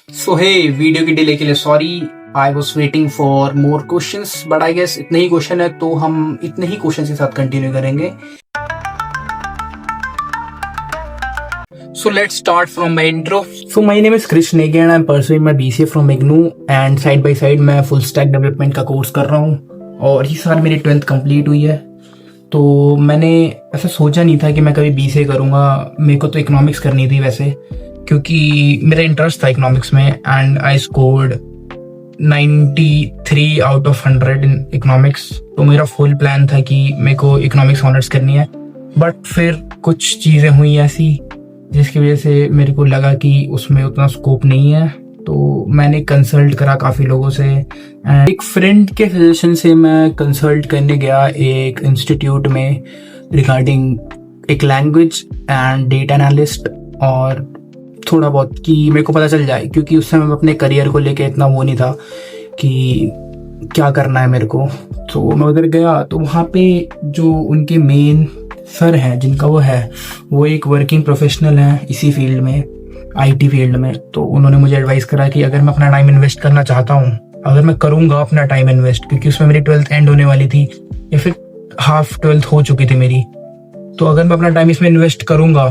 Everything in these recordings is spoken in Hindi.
सो हे वीडियो की डिले के लिए sorry. I was waiting for more questions but I guess इतने ही क्वेश्चन है तो हम इतने ही क्वेश्चन के साथ कंटिन्यू करेंगे। So let's start from my intro. So my name is Krish Negi and I'm pursuing my BCA from IGNOU and side by side मैं full stack development का कोर्स कर रहा हूँ और इस साल मेरी 12th कंप्लीट हुई है। तो मैंने ऐसा सोचा नहीं था कि मैं कभी BCA करूँगा। मेरे को तो इकोनॉमिक्स करनी थी वैसे, क्योंकि मेरा इंटरेस्ट था इकोनॉमिक्स में and I scored 93 out of 100 in economics. तो मेरा फुल प्लान था कि मेरे को इकोनॉमिक्स ऑनर्स करनी है, बट फिर कुछ चीज़ें हुई ऐसी जिसकी वजह से मेरे को लगा कि उसमें उतना स्कोप नहीं है। तो मैंने कंसल्ट करा काफ़ी लोगों से एंड एक फ्रेंड के सजेशन से मैं कंसल्ट करने गया एक इंस्टीट्यूट में रिगार्डिंग एक लैंग्वेज एंड डेटा एनालिस्ट और थोड़ा बहुत कि मेरे को पता चल जाए, क्योंकि उस समय मैं अपने करियर को लेके इतना वो नहीं था कि क्या करना है मेरे को। तो मैं उधर गया तो वहाँ पे जो उनके मेन सर हैं जिनका वो एक वर्किंग प्रोफेशनल हैं इसी फील्ड में, आईटी फील्ड में। तो उन्होंने मुझे एडवाइस करा कि अगर मैं अपना टाइम इन्वेस्ट करना चाहता हूँ, अगर मैं करूँगा अपना टाइम इन्वेस्ट, क्योंकि उसमें मेरी 12th एंड होने वाली थी या फिर हाफ 12th हो चुकी थी मेरी, तो अगर मैं अपना टाइम इसमें इन्वेस्ट करूँगा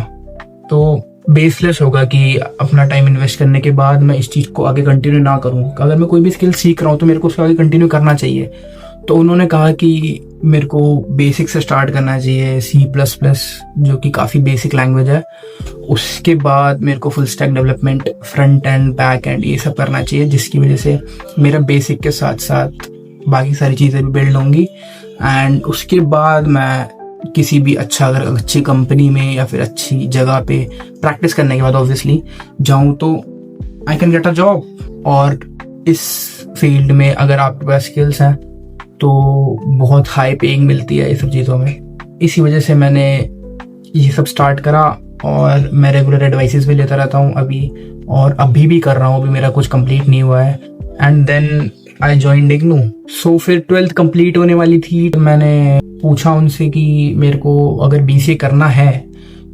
तो बेसलेस होगा कि अपना टाइम इन्वेस्ट करने के बाद मैं इस चीज़ को आगे कंटिन्यू ना करूँ। अगर मैं कोई भी स्किल सीख रहा हूँ तो मेरे को उसको आगे कंटिन्यू करना चाहिए। तो उन्होंने कहा कि मेरे को बेसिक से स्टार्ट करना चाहिए, C++, जो कि काफ़ी बेसिक लैंग्वेज है। उसके बाद मेरे को full stack development, front end back and ये सब करना चाहिए, जिसकी वजह से मेरा बेसिक के साथ साथ बाकी सारी चीज़ें भी बिल्ड होंगी। एंड उसके बाद मैं किसी भी अगर अच्छी कंपनी में या फिर अच्छी जगह पे प्रैक्टिस करने के बाद ऑब्वियसली जाऊँ तो I can get a job. और इस फील्ड में अगर आपके पास स्किल्स हैं तो बहुत हाई पेइंग मिलती है इस सब चीज़ों में। इसी वजह से मैंने ये सब स्टार्ट करा और मैं रेगुलर एडवाइसेस भी लेता रहता हूँ अभी, और अभी भी कर रहा हूँ। अभी मेरा कुछ कंप्लीट नहीं हुआ है and then I joined IGNOU। सो फिर 12th कंप्लीट होने वाली थी तो मैंने पूछा उनसे कि मेरे को अगर BCA करना है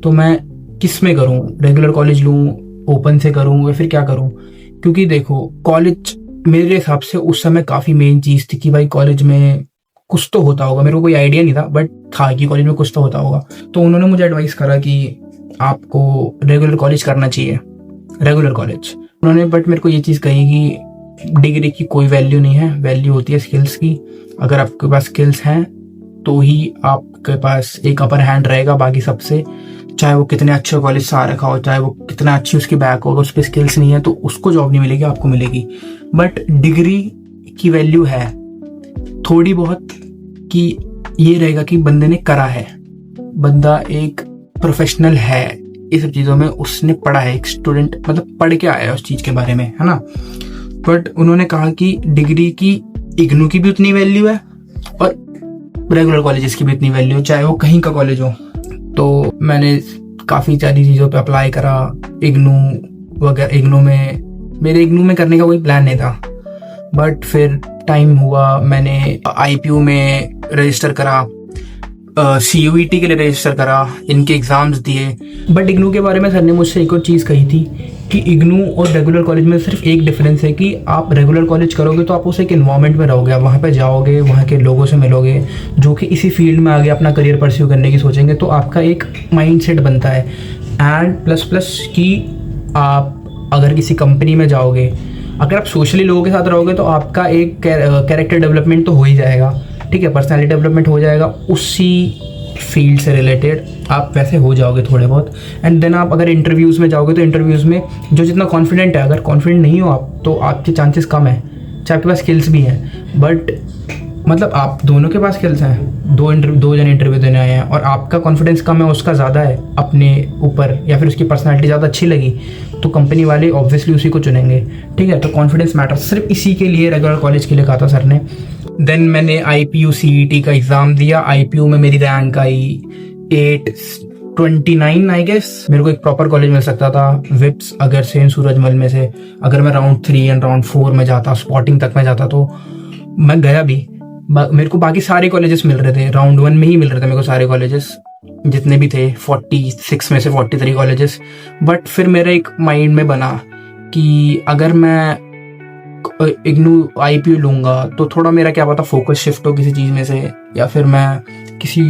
तो मैं किस में करूँ, रेगुलर कॉलेज लूँ, ओपन से करूँ या फिर क्या करूँ। क्योंकि देखो कॉलेज मेरे हिसाब से उस समय काफ़ी मेन चीज़ थी कि भाई कॉलेज में कुछ तो होता होगा। मेरे को कोई आइडिया नहीं था बट था कि कॉलेज में कुछ तो होता होगा। तो उन्होंने मुझे एडवाइस करा कि आपको रेगुलर कॉलेज करना चाहिए, रेगुलर कॉलेज। उन्होंने बट मेरे को ये चीज़ कही कि डिग्री की कोई वैल्यू नहीं है, वैल्यू होती है स्किल्स की। अगर आपके पास स्किल्स हैं तो ही आपके पास एक अपर हैंड रहेगा बाकी सबसे, चाहे वो कितने अच्छे कॉलेज से आ रखा हो, चाहे वो कितना अच्छी उसकी बैक होगा, उस पर स्किल्स नहीं है तो उसको जॉब नहीं मिलेगी, आपको मिलेगी। बट डिग्री की वैल्यू है थोड़ी बहुत कि ये रहेगा कि बंदे ने करा है, बंदा एक प्रोफेशनल है ये सब चीज़ों में, उसने पढ़ा है, एक स्टूडेंट मतलब पढ़ के आया है उस चीज़ के बारे में, है ना। बट उन्होंने कहा कि डिग्री की IGNOU की भी उतनी वैल्यू है और रेगुलर कॉलेजेस की भी इतनी वैल्यू, चाहे वो कहीं का कॉलेज हो। तो मैंने काफ़ी सारी चीज़ों पे अप्लाई करा IGNOU वगैरह। IGNOU में करने का कोई प्लान नहीं था, बट फिर टाइम हुआ, मैंने IPU में रजिस्टर करा, CUET के लिए रजिस्टर करा, इनके एग्ज़ाम्स दिए। बट IGNOU के बारे में सर ने मुझसे एक और चीज़ कही थी कि IGNOU और रेगुलर कॉलेज में सिर्फ एक डिफरेंस है कि आप रेगुलर कॉलेज करोगे तो आप उस एक इन्वायरमेंट में रहोगे, आप वहाँ पे जाओगे, वहाँ के लोगों से मिलोगे जो कि इसी फील्ड में आगे अपना करियर परस्यू करने की सोचेंगे, तो आपका एक माइंडसेट बनता है। एंड प्लस कि आप अगर किसी कंपनी में जाओगे, अगर आप सोशली लोगों के साथ रहोगे तो आपका एक कैरेक्टर डेवलपमेंट तो हो ही जाएगा, ठीक है, पर्सनालिटी डेवलपमेंट हो जाएगा, उसी फील्ड से रिलेटेड आप वैसे हो जाओगे थोड़े बहुत। एंड देन आप अगर इंटरव्यूज़ में जाओगे तो इंटरव्यूज़ में जो जितना कॉन्फिडेंट है, अगर कॉन्फिडेंट नहीं हो आप तो आपके चांसेस कम है, चाहे आपके पास स्किल्स भी हैं। बट मतलब आप दोनों के पास स्किल्स हैं, दो जन इंटरव्यू देने आए हैं और आपका कॉन्फिडेंस कम है, उसका ज़्यादा है अपने ऊपर, या फिर उसकी पर्सनालिटी ज़्यादा अच्छी लगी तो कंपनी वाले ऑब्वियसली उसी को चुनेंगे, ठीक है। तो कॉन्फिडेंस मैटर, सिर्फ इसी के लिए रेगुलर कॉलेज के लिए कहा था सर ने। देन मैंने IPU CET का एग्ज़ाम दिया। IPU में मेरी रैंक आई 829 आई गेस। मेरे को एक प्रॉपर कॉलेज मिल सकता था विप्स अगर सेंट सूरजमल में से, अगर मैं राउंड 3 एंड राउंड 4 में जाता, स्पॉटिंग तक में जाता तो मैं गया भी। मेरे को बाकी सारे कॉलेजेस मिल रहे थे, राउंड 1 में ही मिल रहे थे मेरे को सारे कॉलेजेस जितने भी थे, 46 में से 43 कॉलेजेस। बट फिर मेरा एक माइंड में बना कि अगर मैं इग्नू IPU लूँगा तो थोड़ा मेरा क्या पता फोकस शिफ्ट हो किसी चीज़ में से, या फिर मैं किसी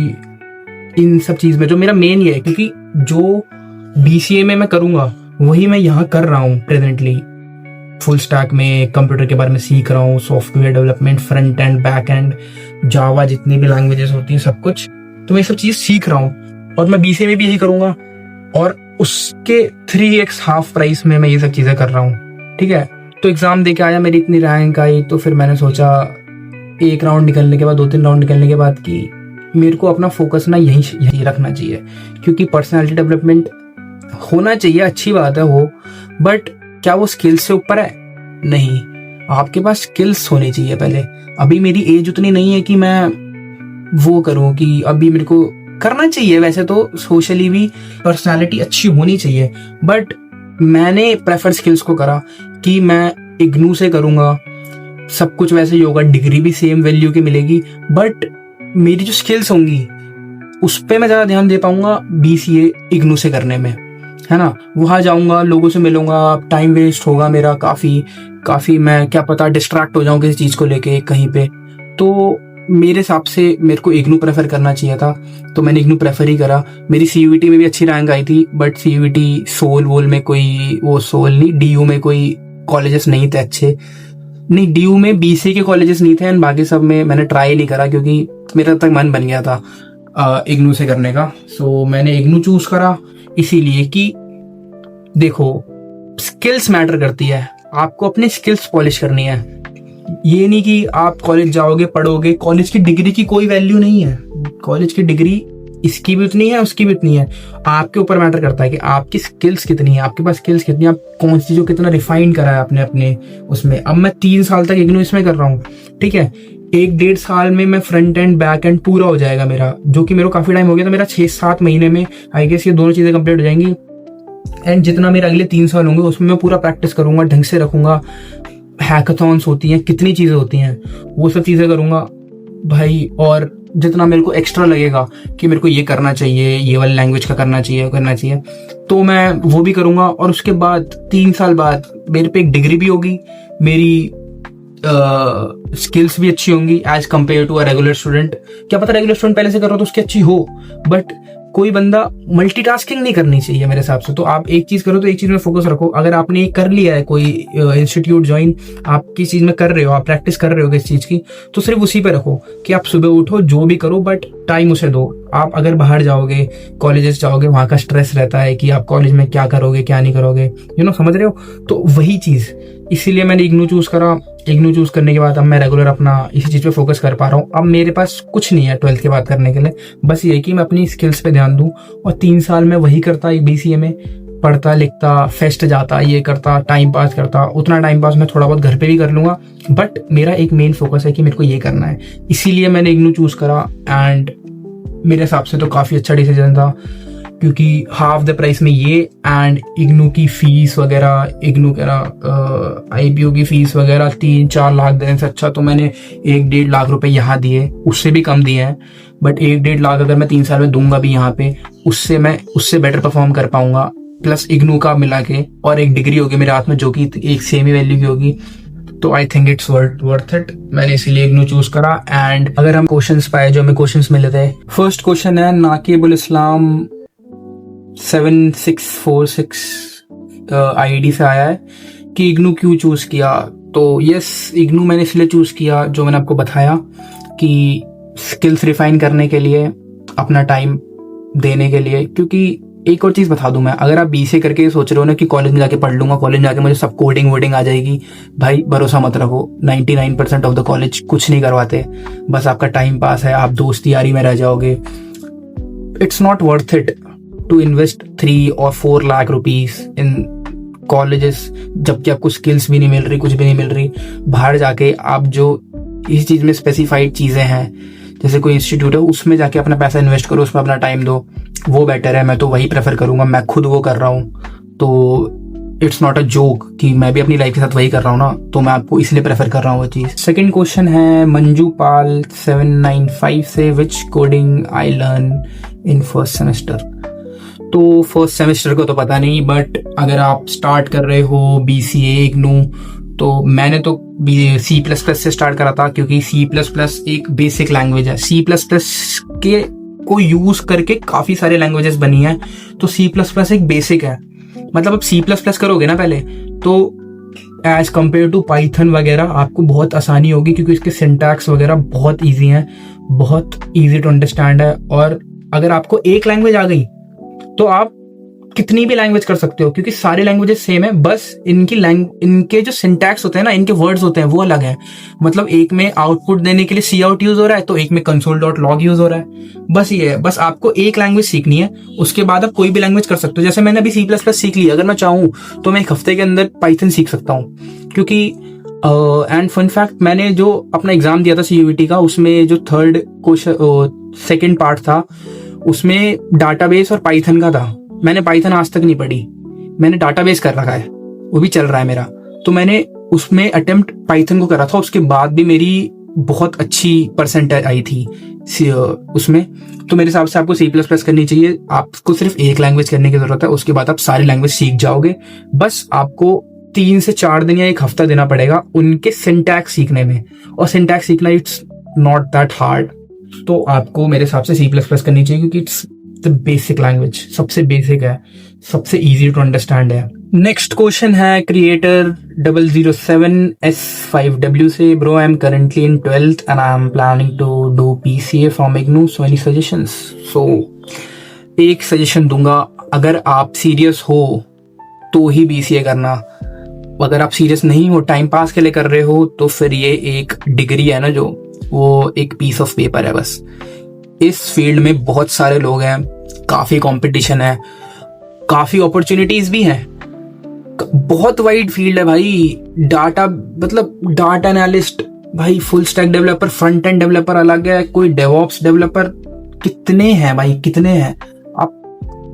इन सब चीज़ में जो मेरा मेन ये है, क्योंकि जो BCA में मैं करूँगा वही मैं यहाँ कर रहा हूँ प्रेजेंटली। फुल स्टैक में कंप्यूटर के बारे में सीख रहा हूँ, software development, front end back end, Java, जितनी भी लैंग्वेजेस होती हैं सब कुछ, तो मैं ये सब चीज़ सीख रहा हूँ और मैं BCA में भी यही करूँगा और उसके 3x हाफ प्राइस में मैं ये सब चीज़ें कर रहा हूँ। ठीक है, तो एग्ज़ाम दे के आया, मेरी इतनी रैंक आई, तो फिर मैंने सोचा एक राउंड निकलने के बाद, 2-3 राउंड निकलने के बाद कि मेरे को अपना फोकस ना यहीं रखना चाहिए, क्योंकि पर्सनालिटी डेवलपमेंट होना चाहिए, अच्छी बात है वो, बट क्या वो स्किल्स से ऊपर है? नहीं, आपके पास स्किल्स होनी चाहिए पहले। अभी मेरी एज उतनी नहीं है कि मैं वो करूं, कि अभी मेरे को करना चाहिए वैसे तो सोशली भी पर्सनालिटी अच्छी होनी चाहिए, बट मैंने प्रेफर स्किल्स को करा कि मैं इग्नू से करूंगा, सब कुछ वैसे ही होगा, डिग्री भी सेम वैल्यू की मिलेगी, बट मेरी जो स्किल्स होंगी उस पर मैं ज़्यादा ध्यान दे पाऊंगा BCA इग्नू से करने में, है ना। वहाँ जाऊंगा, लोगों से मिलूंगा, टाइम वेस्ट होगा मेरा काफ़ी, मैं क्या पता डिस्ट्रैक्ट हो जाऊं किसी चीज़ को लेके कहीं पे। तो मेरे हिसाब से मेरे को इग्नू प्रेफर करना चाहिए था, तो मैंने इग्नू प्रेफर ही करा। मेरी CUET में भी अच्छी रैंक आई थी, बट CUET सोल वोल में कोई, वो सोल नहीं, DU में कोई कॉलेजेस नहीं थे अच्छे, नहीं DU में BCA के कॉलेजेस नहीं थे, एंड बाकी सब में मैंने ट्राई नहीं करा क्योंकि मेरा तक मन बन गया था इग्नू से करने का। सो मैंने इग्नू चूज करा इसीलिए कि देखो, स्किल्स मैटर करती है, आपको अपनी स्किल्स पॉलिश करनी है। ये नहीं कि आप कॉलेज जाओगे, पढ़ोगे, कॉलेज की डिग्री की कोई वैल्यू नहीं है, कॉलेज की डिग्री इसकी भी उतनी है, उसकी भी उतनी है, आपके ऊपर मैटर करता है कि आपकी स्किल्स कितनी है, आपके पास स्किल्स कितनी है, आप कौन सी चीज़ों कितना रिफाइन करा है अपने अपने उसमें। अब मैं 3 साल तक इग्नू इसमें कर रहा हूँ, ठीक है, 1-1.5 साल में मैं फ्रंट एंड बैक एंड पूरा हो जाएगा मेरा, जो कि मेरे को काफ़ी टाइम हो गया था, मेरा 6-7 महीने में आई गेस ये दोनों चीज़ें कंप्लीट हो जाएंगी। एंड जितना मेरे अगले 3 साल होंगे उसमें मैं पूरा प्रैक्टिस करूंगा, ढंग से रखूंगा, हैकाथॉन्स होती हैं, कितनी चीज़ें होती हैं, वो सब चीज़ें करूंगा भाई। और जितना मेरे को एक्स्ट्रा लगेगा कि मेरे को ये करना चाहिए, ये वाली लैंग्वेज का करना चाहिए, तो मैं वो भी करूंगा। और उसके बाद 3 साल बाद मेरे पे एक डिग्री भी होगी, मेरी स्किल्स भी अच्छी होंगी as compared to a regular student. क्या पता रेगुलर स्टूडेंट पहले से कर रहा हो तो उसकी अच्छी हो, बट कोई बंदा मल्टीटास्किंग नहीं करनी चाहिए मेरे हिसाब से। तो आप एक चीज करो तो एक चीज में फोकस रखो। अगर आपने कर लिया है कोई इंस्टीट्यूट ज्वाइन, आप किस चीज में कर रहे हो, आप प्रैक्टिस कर रहे हो किस चीज की, तो सिर्फ उसी पे रखो कि आप सुबह उठो, जो भी करो, बट टाइम उसे दो। आप अगर बाहर जाओगे, कॉलेजेस जाओगे, वहाँ का स्ट्रेस रहता है कि आप कॉलेज में क्या करोगे क्या नहीं करोगे, समझ रहे हो। तो वही चीज, इसीलिए मैंने इग्नू चूज करा। इग्नू चूज करने के बाद अब मैं रेगुलर अपना इसी चीज पे फोकस कर पा रहा हूँ। अब मेरे पास कुछ नहीं है 12th के बाद करने के लिए, बस ये कि मैं अपनी स्किल्स पे ध्यान दूं। और 3 साल में वही करता, BCA में पढ़ता लिखता, फेस्ट जाता, ये करता, टाइम पास करता। उतना टाइम पास मैं थोड़ा बहुत घर पे भी कर लूंगा, बट मेरा एक मेन फोकस है कि मेरे को ये करना है, इसीलिए मैंने इग्नू चूज करा। एंड मेरे हिसाब से तो काफी अच्छा डिसीजन था, क्योंकि हाफ द प्राइस में ये, एंड इग्नू की फीस वगैरह, IPU की फीस वगैरह 3-4 लाख देने से अच्छा तो मैंने 1-1.5 लाख रुपए यहाँ दिए, उससे भी कम दिए हैं। बट 1-1.5 लाख अगर मैं 3 साल में दूंगा भी यहाँ पे, उससे बेटर परफॉर्म कर पाऊंगा, प्लस इग्नू का मिला के, और एक डिग्री होगी मेरे हाथ में जो कि एक सेम ही वैल्यू की होगी। तो I think it's worth it. मैंने इसीलिए इग्नू चूज करा। एंड अगर हम क्वेश्चंस पाए, जो हमें क्वेश्चंस मिले थे, फर्स्ट क्वेश्चन है नाकिबुल इस्लाम 7646 ID से आया है कि इग्नू क्यों चूज किया। तो यस, इग्नू मैंने इसलिए चूज किया, जो मैंने आपको बताया, कि स्किल्स रिफाइन करने के लिए, अपना टाइम देने के लिए। क्योंकि एक और चीज बता दूं मैं, अगर आप BCA करके सोच रहे हो ना कि कॉलेज में जाके पढ़ लूंगा, कॉलेज में जाके मुझे सब कोडिंग वोडिंग आ जाएगी, भाई भरोसा मत रखो। 99% ऑफ द कॉलेज कुछ नहीं करवाते, बस आपका टाइम पास है, आप दोस्ती यारी में रह जाओगे। It's not worth it to invest 3 or 4 lakh rupees in colleges, जबकि आपको स्किल्स भी नहीं मिल रही, कुछ भी नहीं मिल रही। बाहर जाके आप जो इस चीज में स्पेसिफाइड चीजें हैं, जैसे कोई इंस्टीट्यूट है, उसमें जाके अपना पैसा इन्वेस्ट करो, उसमें अपना टाइम दो, वो बेटर है। मैं तो वही प्रेफर करूंगा, मैं खुद वो कर रहा हूँ, तो इट्स नॉट अ जोक कि मैं भी अपनी लाइफ के साथ वही कर रहा हूँ ना, तो मैं आपको इसलिए प्रेफर कर रहा हूँ वो चीज। सेकंड क्वेश्चन है मंजू पाल 795 से, which coding I learn in first semester. तो फर्स्ट सेमेस्टर को तो पता नहीं, बट अगर आप स्टार्ट कर रहे हो BCA इग्नू, तो मैंने तो C++ से स्टार्ट करा था, क्योंकि C++ एक बेसिक लैंग्वेज है। C++ के को यूज करके काफी सारे लैंग्वेजेस बनी है, तो C++ एक बेसिक है। मतलब आप C++ करोगे ना पहले, तो एज कम्पेयर टू पाइथन वगैरह आपको बहुत आसानी होगी, क्योंकि इसके सिंटैक्स वगैरह बहुत ईजी हैं, बहुत ईजी टू अंडरस्टैंड है। और अगर आपको एक लैंग्वेज आ गई तो आप कितनी भी लैंग्वेज कर सकते हो, क्योंकि सारी लैंग्वेजेस सेम है, बस इनके जो सिंटैक्स होते हैं ना, इनके वर्ड्स होते हैं वो अलग है। मतलब एक में आउटपुट देने के लिए cout यूज हो रहा है, तो एक में console.log यूज हो रहा है। बस ये है, बस आपको एक लैंग्वेज सीखनी है, उसके बाद आप कोई भी लैंग्वेज कर सकते हो। जैसे मैंने अभी C++ सीख ली, अगर मैं चाहूँ तो मैं एक हफ्ते के अंदर पाइथन सीख सकता हूँ, क्योंकि एंड फन फैक्ट, मैंने जो अपना एग्जाम दिया था CUET का, उसमें जो थर्ड क्वेश्चन सेकेंड पार्ट था, उसमें डाटाबेस और पाइथन का था। मैंने पाइथन आज तक नहीं पढ़ी, मैंने डाटाबेस कर रखा है, वो भी चल रहा है मेरा। तो मैंने उसमें अटेम्प्ट पाइथन को करा था, उसके बाद भी मेरी बहुत अच्छी परसेंटेज आई थी उसमें। तो मेरे हिसाब से आपको C++ करनी चाहिए। आपको सिर्फ एक लैंग्वेज करने की जरूरत है, उसके बाद आप सारी लैंग्वेज सीख जाओगे। बस आपको 3 से 4 दिन या एक हफ्ता देना पड़ेगा उनके सिंटैक्स सीखने में, और सिंटैक्स सीखना इट्स नॉट दैट हार्ड। तो आपको मेरे हिसाब से C++ करनी चाहिए, क्योंकि इट्स द बेसिक लैंग्वेज, सबसे बेसिक है, सबसे इजी टू अंडरस्टैंड है। नेक्स्ट क्वेश्चन है क्रिएटर 007S5W से, bro I am currently in 12th and I am planning to do PCA from IGNOU, so any suggestions. So एक सजेशन दूंगा, अगर आप सीरियस हो तो ही BCA करना। अगर आप सीरियस नहीं हो, टाइम पास के लिए कर रहे हो, तो फिर ये एक डिग्री है ना, जो वो एक पीस ऑफ पेपर है बस। इस फील्ड में बहुत सारे लोग हैं, काफी कंपटीशन है, काफी अपॉर्चुनिटीज भी हैं, बहुत वाइड फील्ड है भाई। डाटा एनालिस्ट भाई, full stack developer, front end developer अलग है, कोई डेवऑप्स डेवलपर, कितने हैं भाई, कितने हैं। आप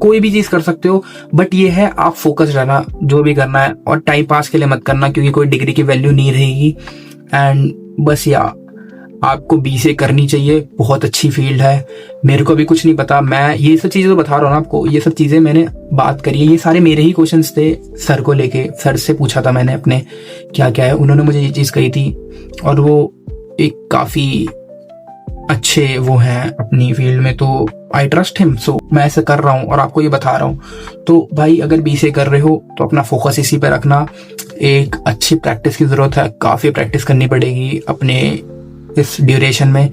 कोई भी चीज कर सकते हो, बट ये है आप फोकस रहना जो भी करना है, और टाइम पास के लिए मत करना, क्योंकि कोई डिग्री की वैल्यू नहीं रहेगी। एंड बस आपको BCA करनी चाहिए, बहुत अच्छी फील्ड है। मेरे को भी कुछ नहीं पता, मैं ये सब चीजें तो बता रहा हूँ ना आपको, ये सब चीजें मैंने बात करी है, ये सारे मेरे ही क्वेश्चंस थे सर को लेके। सर से पूछा था मैंने अपने क्या क्या है, उन्होंने मुझे ये चीज कही थी, और वो एक काफी अच्छे वो हैं अपनी फील्ड में, तो आई ट्रस्ट हिम। सो मैं ऐसे कर रहा हूँ और आपको ये बता रहा हूँ। तो भाई अगर BCA कर रहे हो तो अपना फोकस इसी पे रखना। एक अच्छी प्रैक्टिस की जरूरत है, काफी प्रैक्टिस करनी पड़ेगी अपने इस ड्यूरेशन में।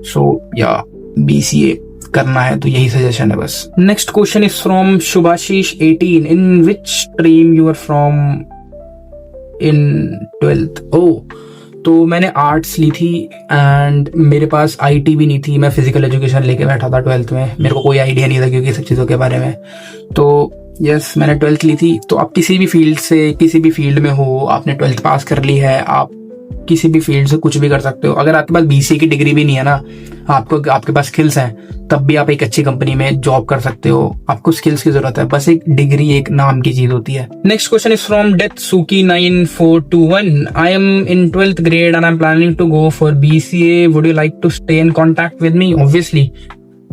सो या BCA करना है तो यही सजेशन है बस। Next question is from Shubhashish 18, in which stream you are from in 12th? तो मैंने आर्ट्स ली थी, एंड मेरे पास IT भी नहीं थी, मैं फिजिकल एजुकेशन लेके बैठा था 12th में, मेरे को कोई आइडिया नहीं था क्योंकि सब चीज़ों के बारे में। तो यस, मैंने 12th ली थी। तो आप किसी भी फील्ड से, किसी भी फील्ड में हो, आपने 12th पास कर ली है, आप किसी भी फील्ड से कुछ भी कर सकते हो। अगर आपके पास BCA की डिग्री भी नहीं है ना, आपके पास स्किल्स हैं, तब भी आप एक अच्छी कंपनी में जॉब कर सकते हो। आपको स्किल्स की जरूरत है, बस एक डिग्री एक नाम की चीज होती है। Next question is from Detsuki9421, I am in 12th grade and I'm planning to go for BCA, would you like to stay in contact with me? Obviously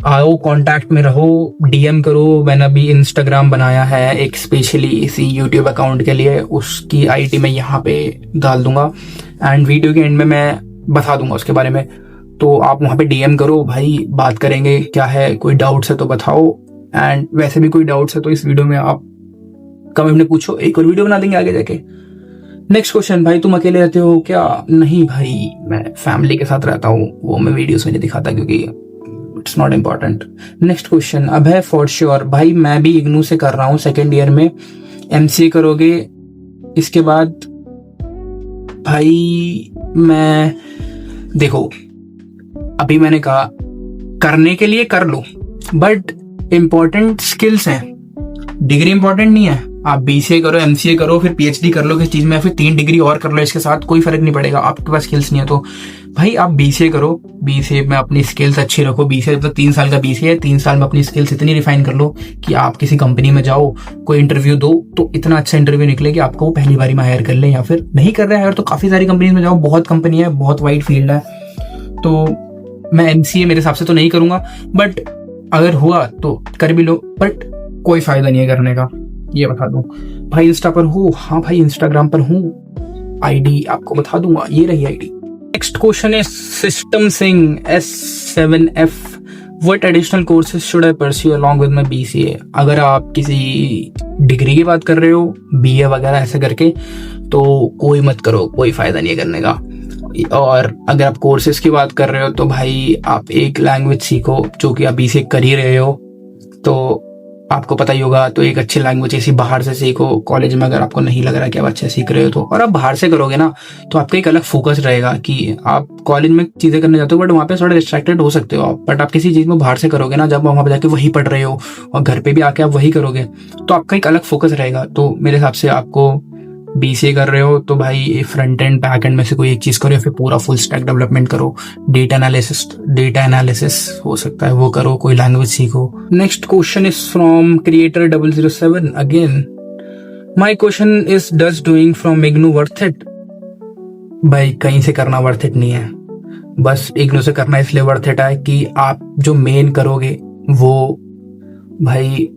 आओ, कांटेक्ट में रहो, DM करो। मैंने अभी इंस्टाग्राम बनाया है एक स्पेशली इसी यूट्यूब अकाउंट के लिए, उसकी ID मैं यहाँ पे डाल दूंगा, एंड वीडियो के एंड में मैं बता दूंगा उसके बारे में। तो आप वहाँ पे DM करो भाई, बात करेंगे। क्या है, कोई डाउट्स है तो बताओ, एंड वैसे भी कोई डाउट्स है तो इस वीडियो में आप कमेंट में पूछो, एक और वीडियो बना देंगे आगे जाके। नेक्स्ट क्वेश्चन, भाई तुम अकेले रहते हो क्या? नहीं भाई, मैं फैमिली के साथ रहता हूँ, वो मैं वीडियोस में नहीं दिखाता क्योंकि it's not important. Next question, Abhay for sure, भाई मैं भी इग्नू से कर रहा हूँ, 2nd ईयर में। MCA करोगे इसके बाद? भाई मैं, देखो अभी मैंने कहा करने के लिए कर लो, बट इम्पोर्टेंट स्किल्स हैं, डिग्री इंपॉर्टेंट नहीं है। आप BCA करो, MCA करो, फिर PhD कर लो किस चीज में, फिर 3 डिग्री और कर लो इसके साथ, कोई फर्क नहीं पड़ेगा। आपके पास स्किल्स नहीं है तो भाई आप BCA करो, BCA में अपनी स्किल्स अच्छी रखो। BCA मतलब 3 साल का BCA है, 3 साल में अपनी स्किल्स इतनी रिफाइन कर लो कि आप किसी कंपनी में जाओ, कोई इंटरव्यू दो तो इतना अच्छा इंटरव्यू निकले कि आपको वो पहली बारी में हायर कर ले, या फिर नहीं कर रहे हायर तो काफी सारी कंपनी में जाओ, बहुत कंपनी है, बहुत वाइड फील्ड है। तो मैं MCA मेरे हिसाब से तो नहीं करूंगा, बट अगर हुआ तो कर भी लो। बट कोई फायदा नहीं है करने का, ये बता दूं। भाई इंस्टा पर हो? हाँ भाई इंस्टाग्राम पर हूँ, आईडी आपको बता दूंगा, ये रही आईडी। नेक्स्ट क्वेश्चन है system Singh S7F, what additional courses should I pursue along with my BCA? अगर आप किसी डिग्री की बात कर रहे हो, BA वगैरह ऐसे करके, तो कोई मत करो, कोई फायदा नहीं है करने का। और अगर आप कोर्सेज की बात कर रहे हो तो भाई आप एक लैंग्वेज सीखो, जो कि आप BCA कर ही रहे हो तो आपको पता ही होगा। तो एक अच्छी लैंग्वेज ऐसी बाहर से सीखो कॉलेज में, अगर आपको नहीं लग रहा कि आप अच्छे सीख रहे हो तो। और आप बाहर से करोगे ना तो आपका एक अलग फोकस रहेगा कि आप कॉलेज में चीजें करने जाते हो बट वहाँ पे थोड़ा डिस्ट्रैक्टेड हो सकते हो आप। बट आप किसी चीज में बाहर से करोगे ना, जब वहाँ पे जाके वही पढ़ रहे हो और घर पे भी आके आप वही करोगे, तो आपका एक अलग फोकस रहेगा। तो मेरे हिसाब से आपको BCA कर रहे हो तो भाई फ्रंट एंड बैक एंड में से कोई एक चीज करो, या फिर पूरा फुल स्टैक डेवलपमेंट करो। डेटा एनालिसिस हो सकता है वो करो, कोई लैंग्वेज सीखो। Next question is from creator 007 again. My question is does doing from IGNOU worth it? भाई कहीं से करना वर्थ इट नहीं है, बस इग्नू से करना इसलिए वर्थ इट है कि आप जो मेन करोगे वो भाई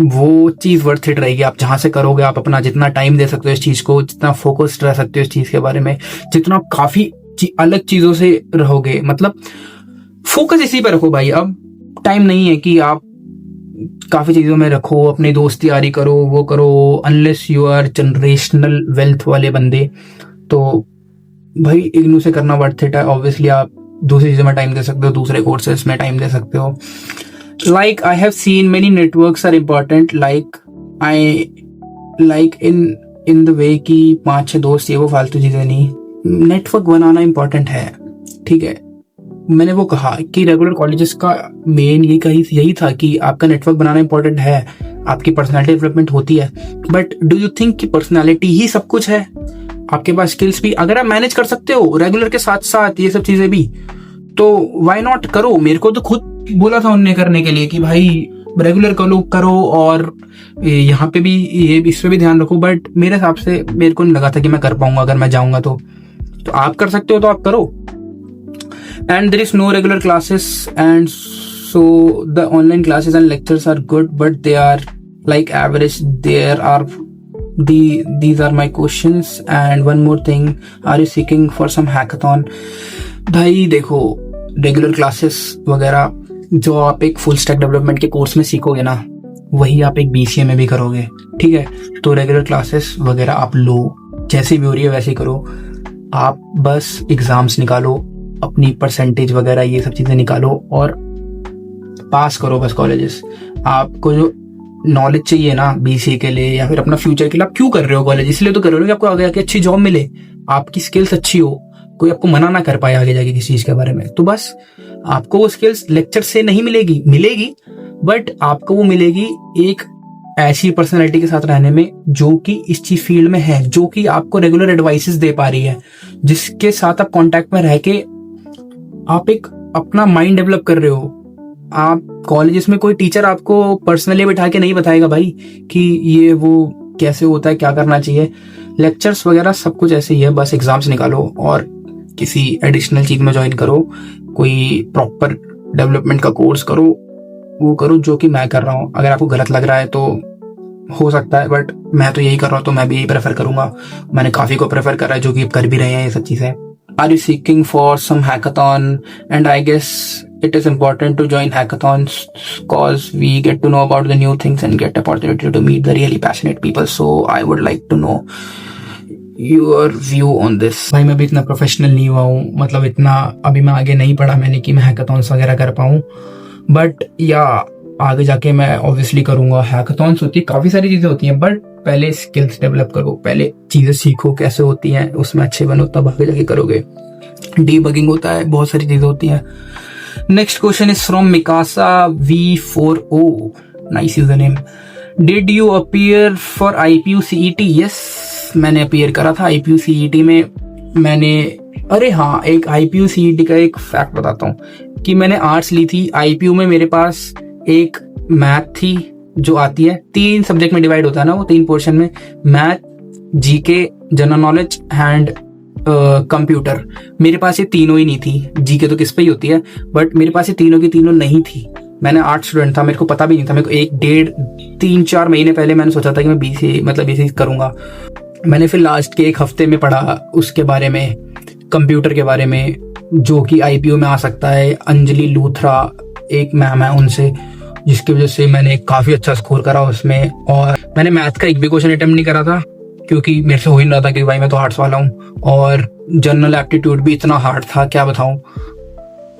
वो चीज वर्थ इट रहेगी। आप जहां से करोगे, आप अपना जितना टाइम दे सकते हो इस चीज को, जितना फोकस्ड रह सकते हो इस चीज के बारे में, जितना आप काफी अलग चीजों से रहोगे, मतलब फोकस इसी पर रखो भाई। अब टाइम नहीं है कि आप काफी चीजों में रखो, अपनी दोस्ती यारी करो, वो करो, unless you are generational wealth वाले बंदे। तो भाई इग्नू से करना वर्थ इट है। ऑब्वियसली आप दूसरी चीजों में टाइम दे सकते हो, दूसरे कोर्सेज में टाइम दे सकते हो। Like I have seen many networks are important, like in the way कि 5-6 दोस्त ये वो फालतू चीजें नहीं, नेटवर्क बनाना इंपॉर्टेंट है, ठीक है। मैंने वो कहा कि रेगुलर कॉलेजेस का मेन यही था कि आपका नेटवर्क बनाना इंपॉर्टेंट है, आपकी पर्सनालिटी डेवलपमेंट होती है। बट डू यू थिंक कि पर्सनालिटी ही सब कुछ है? आपके पास स्किल्स भी अगर आप मैनेज कर सकते हो रेगुलर के साथ साथ ये सब चीजें भी, तो व्हाई नॉट करो। मेरे को तो खुद बोला था उन्होंने करने के लिए कि भाई रेगुलर करो और यहाँ पे भी ये इस पे भी ध्यान रखो। बट मेरे हिसाब से मेरे को नहीं लगा था कि मैं कर पाऊंगा अगर मैं जाऊंगा तो आप कर सकते हो तो आप करो। And there is no regular classes and so the online classes and lectures are good but they are like average. There are these are my questions and one more thing, are you seeking for some hackathon? भाई देखो, रेगुलर क्लासेस वगैरह जो आप एक फुल स्टैक डेवलपमेंट के कोर्स में सीखोगे ना, वही आप एक BCA में भी करोगे, ठीक है। तो रेगुलर क्लासेस वगैरह आप लो, जैसी भी हो रही है वैसे ही करो। आप बस एग्जाम्स निकालो, अपनी परसेंटेज वगैरह ये सब चीजें निकालो और पास करो बस कॉलेजेस। आपको जो नॉलेज चाहिए ना BCA के लिए या फिर अपना फ्यूचर के लिए, आप क्यों कर रहे हो कॉलेज? इसलिए तो कर रहे हो कि आपको आगे जाके अच्छी जॉब मिले, आपकी स्किल्स अच्छी हो, कोई आपको मना ना कर पाए आगे जाके किसी चीज के बारे में। तो बस आपको वो स्किल्स लेक्चर से नहीं मिलेगी बट आपको वो मिलेगी एक ऐसी पर्सनैलिटी के साथ रहने में जो कि इस चीज फील्ड में है, जो कि आपको रेगुलर एडवाइसेस दे पा रही है, जिसके साथ आप कांटेक्ट में रह के आप एक अपना माइंड डेवलप कर रहे हो। आप कॉलेजेस में कोई टीचर आपको पर्सनली बैठा के नहीं बताएगा भाई कि ये वो कैसे होता है, क्या करना चाहिए। लेक्चर्स वगैरह सब कुछ ऐसे ही है, बस एग्जाम्स निकालो और किसी एडिशनल चीज में ज्वाइन करो, कोई प्रॉपर डेवलपमेंट का कोर्स करो, वो करो जो कि मैं कर रहा हूँ। अगर आपको गलत लग रहा है तो हो सकता है, बट मैं तो यही कर रहा हूँ तो मैं भी यही प्रेफर करूंगा। मैंने काफी को प्रेफर करा है जो कि कर भी रहे हैं ये सब चीजें। Are you seeking for some hackathon? And I guess it is important to join hackathons cause we get to know about the new things and get opportunity to meet the really passionate people. So I would like to know your view on this. भाई मैं भी इतना प्रोफेशनल नहीं हुआ हूँ, मतलब इतना अभी मैं आगे नहीं पढ़ा मैंने कि मैं हैकाथॉन्स वगैरह कर पाऊँ, बट या आगे जाके मैं ऑब्वियसली करूंगा। हैकाथॉन्स होती है, काफी सारी चीजें होती हैं, बट पहले स्किल्स डेवलप करो, पहले चीजें सीखो कैसे होती हैं, उसमें अच्छे बनो, तब आगे जाके करोगे। डीबगिंग होता है, बहुत सारी चीजें होती हैं। Next question is from Mikasa V4O. Nice username. Did you appear for IPU CET? Yes, मैंने appear करा था IPU CET में। मैंने अरे हाँ, एक IPU CET का एक फैक्ट बताता हूँ कि मैंने आर्ट्स ली थी। IPU में मेरे पास एक मैथ थी जो आती है, 3 सब्जेक्ट में डिवाइड होता है ना वो, 3 पोर्शन में, math, GK, general knowledge and computer. मेरे पास ये तीनों ही नहीं थी। जीके तो किस पे ही होती है, बट मेरे पास ये तीनों की तीनों नहीं थी। मैंने आर्ट स्टूडेंट था, मेरे को पता भी नहीं था। मेरे को 1 डेढ़ 3 4 महीने पहले मैंने सोचा था कि मैं बीसीए करूँगा। मैंने फिर लास्ट के 1 हफ्ते में पढ़ा उसके बारे में, कंप्यूटर के बारे में, जो कि आईपीओ में आ सकता है। अंजलि लूथरा एक मैम है, उनसे, जिसकी वजह से मैंने काफ़ी अच्छा स्कोर करा उसमें। और मैंने मैथ का एक भी क्वेश्चन अटेम्प्ट नहीं करा था, क्योंकि मेरे से हो ही नहीं रहा था, क्योंकि भाई मैं तो आर्ट्स वाला हूँ। और जनरल एप्टीट्यूड भी इतना हार्ड था, क्या बताऊँ।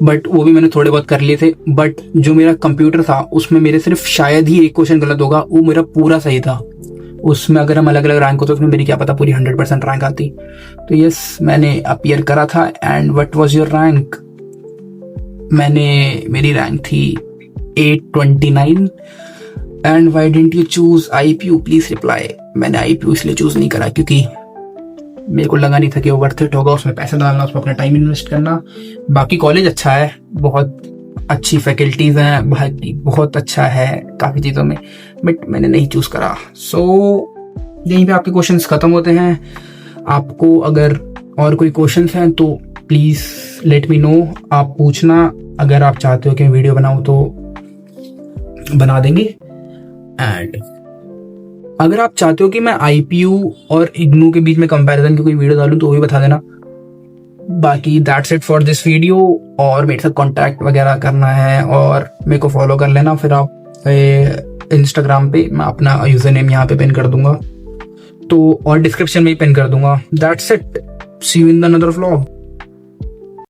बट वो भी मैंने थोड़े बहुत कर लिए थे। बट जो मेरा कंप्यूटर था उसमें मेरे सिर्फ शायद ही एक क्वेश्चन गलत होगा, वो मेरा पूरा सही था। उसमें अगर हम अलग अलग रैंक होते तो उसमें मेरी क्या पता पूरी 100% रैंक आती। तो यस, मैंने अपीयर करा था। And what was your rank? मेरी रैंक थी 829। And why didn't you choose IPU, please reply. मैंने आईपीयू इसलिए चूज नहीं करा क्योंकि मेरे को लगा नहीं था कि वो वर्थ इट होगा, उसमें पैसा डालना, उसमें अपना टाइम इन्वेस्ट करना। बाकी कॉलेज अच्छा है, बहुत अच्छी फैकल्टीज हैं, बहुत अच्छा है काफ़ी चीज़ों में, बट मैंने नहीं चूज़ करा। सो यहीं पे आपके क्वेश्चंस ख़त्म होते हैं। आपको अगर और कोई क्वेश्चंस हैं तो प्लीज़ लेट मी नो, आप पूछना। अगर आप चाहते हो कि मैं वीडियो बनाऊँ तो बना देंगे। एंड अगर आप चाहते हो कि मैं आईपीयू और इग्नू के बीच में कंपैरिजन की कोई वीडियो डालूं तो वो भी बता देना। बाकी that's it for this video. और मेरे साथ कांटेक्ट वगैरह करना है और मेरे को फॉलो कर लेना। फिर आप इंस्टाग्राम पे मैं अपना यूजर नेम यहाँ पे पिन कर दूंगा, तो और डिस्क्रिप्शन में ही पिन कर दूंगा। That's it, see you in the another vlog.